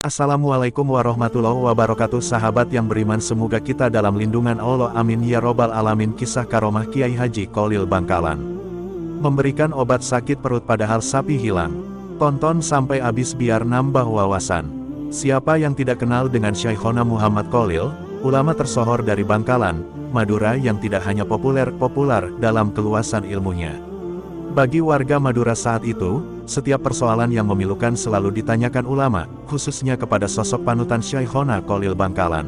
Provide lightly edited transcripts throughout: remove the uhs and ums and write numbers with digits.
Assalamualaikum warahmatullahi wabarakatuh. Sahabat yang beriman, semoga kita dalam lindungan Allah, amin ya robbal alamin. Kisah karomah Kiai Haji Kholil Bangkalan. Memberikan obat sakit perut padahal sapi hilang. Tonton sampai habis biar nambah wawasan. Siapa yang tidak kenal dengan Syekhona Muhammad Kholil, ulama tersohor dari Bangkalan, Madura yang tidak hanya populer dalam keluasan ilmunya. Bagi warga Madura saat itu, setiap persoalan yang memilukan selalu ditanyakan ulama, khususnya kepada sosok panutan Syekhona Kholil Bangkalan.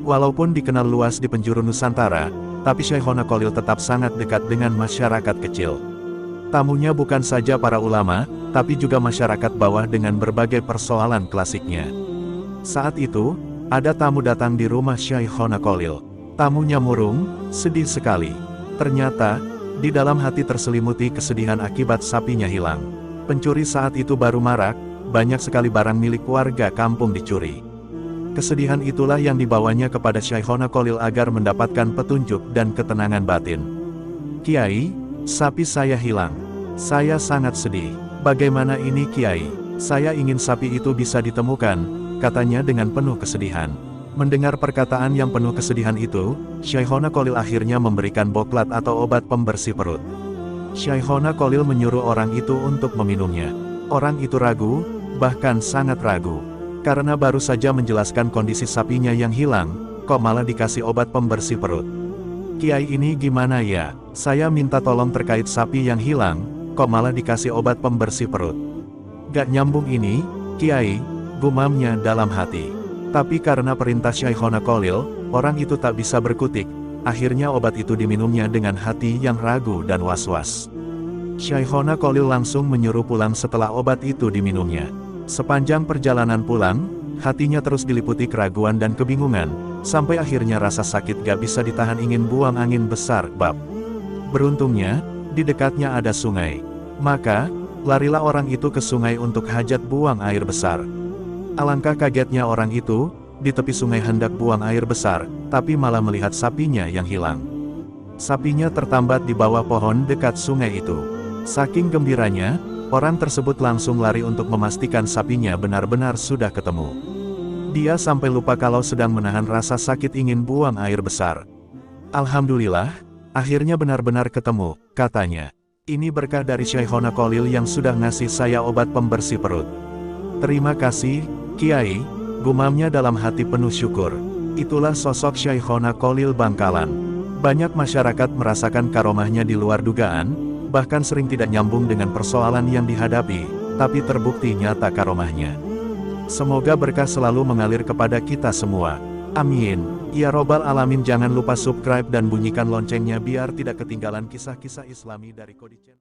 Walaupun dikenal luas di penjuru Nusantara, tapi Syekhona Kholil tetap sangat dekat dengan masyarakat kecil. Tamunya bukan saja para ulama, tapi juga masyarakat bawah dengan berbagai persoalan klasiknya. Saat itu, ada tamu datang di rumah Syekhona Kholil. Tamunya murung, sedih sekali. Ternyata, di dalam hati terselimuti kesedihan akibat sapinya hilang. Pencuri saat itu baru marak, banyak sekali barang milik warga kampung dicuri. Kesedihan itulah yang dibawanya kepada Syekhona Kholil agar mendapatkan petunjuk dan ketenangan batin. "Kiai, sapi saya hilang. Saya sangat sedih." "Bagaimana ini Kiai? Saya ingin sapi itu bisa ditemukan," katanya dengan penuh kesedihan. Mendengar perkataan yang penuh kesedihan itu, Syekhona Kholil akhirnya memberikan boklat atau obat pembersih perut. Syekhona Kholil menyuruh orang itu untuk meminumnya. Orang itu ragu, bahkan sangat ragu. Karena baru saja menjelaskan kondisi sapinya yang hilang, kok malah dikasih obat pembersih perut. "Kiai ini gimana ya? Saya minta tolong terkait sapi yang hilang, kok malah dikasih obat pembersih perut. Gak nyambung ini, Kiai," gumamnya dalam hati. Tapi karena perintah Syekhona Kholil, orang itu tak bisa berkutik. Akhirnya obat itu diminumnya dengan hati yang ragu dan was-was. Syekhona Kholil langsung menyuruh pulang setelah obat itu diminumnya. Sepanjang perjalanan pulang, hatinya terus diliputi keraguan dan kebingungan, sampai akhirnya rasa sakit gak bisa ditahan ingin buang angin besar. Beruntungnya, di dekatnya ada sungai. Maka, larilah orang itu ke sungai untuk hajat buang air besar. Alangkah kagetnya orang itu, di tepi sungai hendak buang air besar, tapi malah melihat sapinya yang hilang. Sapinya tertambat di bawah pohon dekat sungai itu. Saking gembiranya, orang tersebut langsung lari untuk memastikan sapinya benar-benar sudah ketemu. Dia sampai lupa kalau sedang menahan rasa sakit ingin buang air besar. "Alhamdulillah, akhirnya benar-benar ketemu," katanya. "Ini berkah dari Syekhona Kholil yang sudah ngasih saya obat pembersih perut." "Terima kasih, Kiai," gumamnya dalam hati penuh syukur. Itulah sosok Syekhona Kholil Bangkalan. Banyak masyarakat merasakan karomahnya di luar dugaan, bahkan sering tidak nyambung dengan persoalan yang dihadapi, tapi terbukti nyata karomahnya. Semoga berkah selalu mengalir kepada kita semua. Amin. Ya robbal alamin. Jangan lupa subscribe dan bunyikan loncengnya biar tidak ketinggalan kisah-kisah Islami dari Kodi Channel.